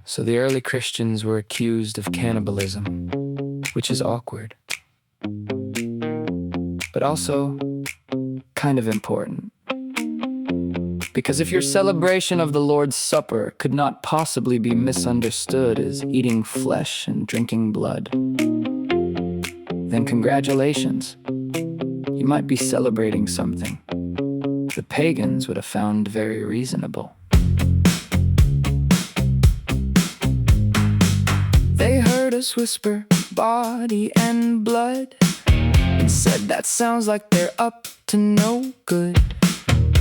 So the early Christians were accused of cannibalism, which is awkward, but also kind of important. Because if your celebration of the Lord's Supper could not possibly be misunderstood as eating flesh and drinking blood, then congratulations. You might be celebrating something the pagans would have found very reasonable. They heard us whisper body and blood and said that sounds like they're up to no good.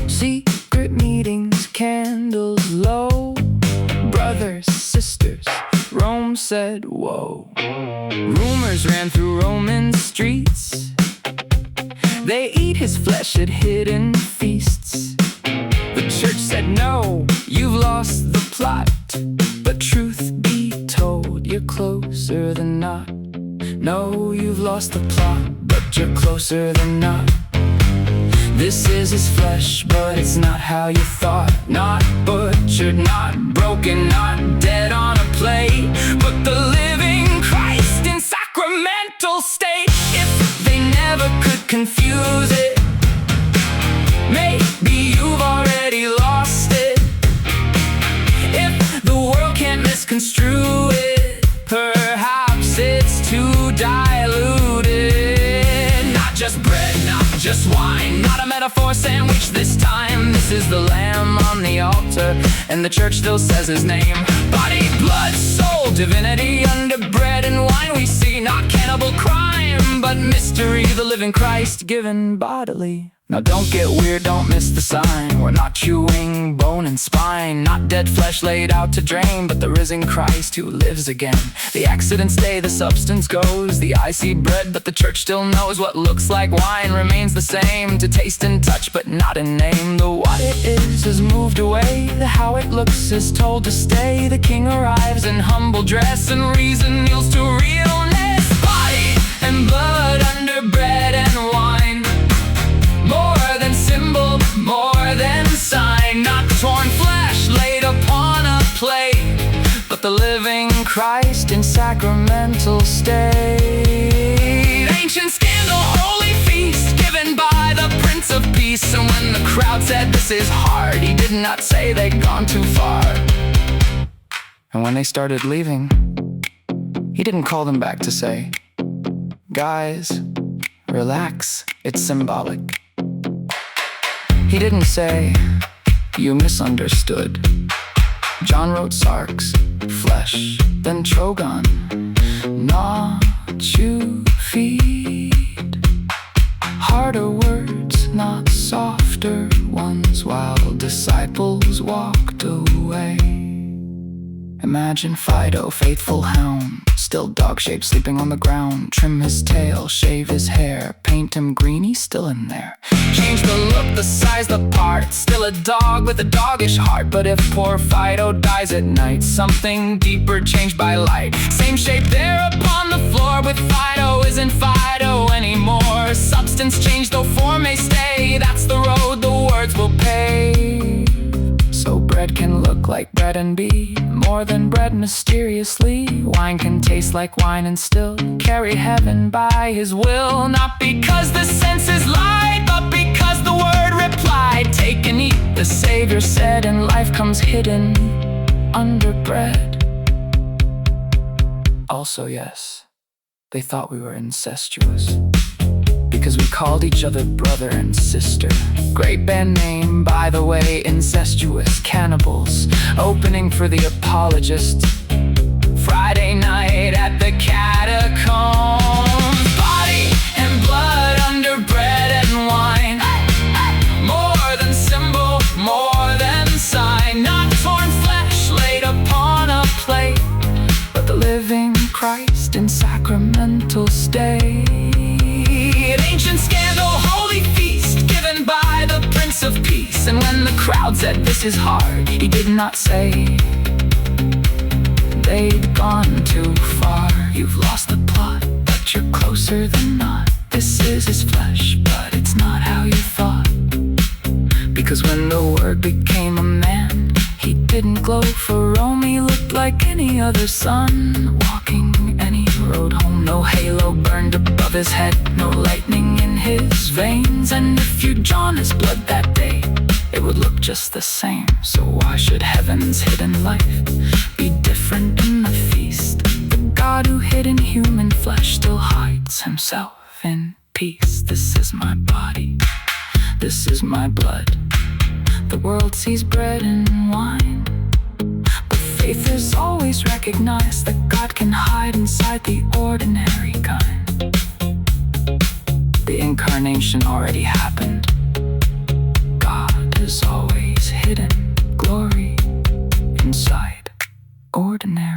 Secret meetings, candles low, brothers, sisters, Rome said whoa. Rumors ran through Roman streets, they eat his flesh at hidden feasts. The church said no, you've lost the plot, but truth be told, you're closer than not. No, you've lost the plot, but you're closer than not. This is his flesh, but it's not how you thought. Not butchered, not broken, not dead on a plate, but the living Christ in sacramental state. If they never could confuse it, maybe you've already lost it. If the world can't misconstrue it, perhaps it's too diluted. Not just bread, not just wine, not a metaphor sandwich this time. This is the lamb on the altar, and the church still says his name. Body, blood, soul, divinity under bread and wine. We see not cannibal crime, but mystery, the living Christ given bodily. Now don't get weird, don't miss the sign. We're not chewing bone and spine, not dead flesh laid out to drain, but the risen Christ who lives again. The accidents stay, the substance goes. The eye see bread, but the church still knows what looks like wine remains the same, to taste and touch, but not in name. The what it is has moved away, the how it looks is told to stay. The king arrives in humble dress, and reason kneels to realness. Body and blood under bread and wine, more than symbol, more than sign. Not torn flesh laid upon a plate, but the living Christ in sacramental state. Ancient scandal, holy feast given by the Prince of Peace. And when the crowd said this is hard, he did not say they'd gone too far. And when they started leaving, he didn't call them back to say, guys, relax, it's symbolic. He didn't say, you misunderstood. John wrote sarx, flesh, then trogon, not you feed. Harder words, not softer ones, while disciples walked away. Imagine Fido, faithful hound, still dog-shaped, sleeping on the ground. Trim his tail, shave his hair, paint him green, he's still in there. Change the look, the size, the part, still a dog with a doggish heart. But if poor Fido dies at night, something deeper changed by light. Same shape there upon the floor, with Fido isn't Fido anymore. Substance changed, though form may stay, that's the road the words will pay. So bread can look like bread and be more than bread mysteriously. Wine can taste like wine and still carry heaven by his will. Not because the senses lied, but because the word replied. Take and eat, the Savior said, and life comes hidden under bread. Also, yes, they thought we were incestuous, because we called each other brother and sister. Great band name, by the way, Incestuous Cannibals. Opening for the apologists, Friday night at the catacombs. Body and blood under bread and wine, more than symbol, more than sign. Not torn flesh laid upon a plate, but the living Christ in sacramental state. Ancient scandal, holy feast given by the Prince of Peace. And when the crowd said this is hard, he did not say they'd gone too far. You've lost the plot, but you're closer than not. This is his flesh, but it's not how you thought. Because when the word became a man, he didn't glow for Rome, he looked like any other sun, walking any road home. No halo burned above his head, no lightning in his veins. And if you'd drawn his blood that day, it would look just the same. So why should heaven's hidden life be different in the feast? The God who hid in human flesh still hides himself in peace. This is my body, this is my blood. The world sees bread and wine, but faith is always recognized that God can hide inside the ordinary kind. The incarnation already happened. God is always hidden, glory inside ordinary.